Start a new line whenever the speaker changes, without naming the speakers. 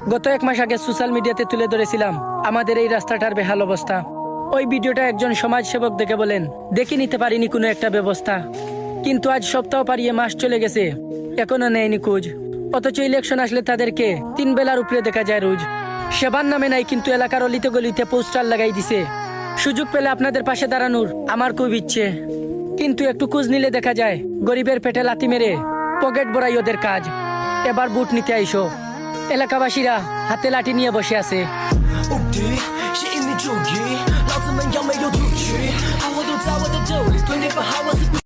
গত 1 মাস আগে সোশ্যাল মিডিয়াতে তুলে ধরেছিলাম আমাদের এই রাস্তাটার বেহাল অবস্থা। ওই ভিডিওটা একজন সমাজসেবক দেখে বলেন, দেখে নিতে পারিনি কোনো একটা ব্যবস্থা। কিন্তু আজ সপ্তাহ পারিয়ে মাস চলে গেছে, এখনো নেয়নি খোঁজ। অথচ ইলেকশন আসলে তাদেরকে 3 বেলার উপরে দেখা যায় রোজ। সেবার নামে নাই, কিন্তু এলাকার অলিতে গলিতে পোস্টার লাগাই দিছে। সুযোগ পেলে আপনাদের পাশে দাঁড়ানোর আমার খুব ইচ্ছে, কিন্তু একটু খোঁজ নিলে দেখা যায় গরিবের পেটে লাথি মেরে পকেট ভরাই ওদের কাজ। এবার বুট নিতে আইসো। এলাকাবাসীরা হাতে লাঠি নিয়ে বসে আছে।
目的吸引你注意，老子们要没有赌局，好我都在我的兜里，吞点不好我是不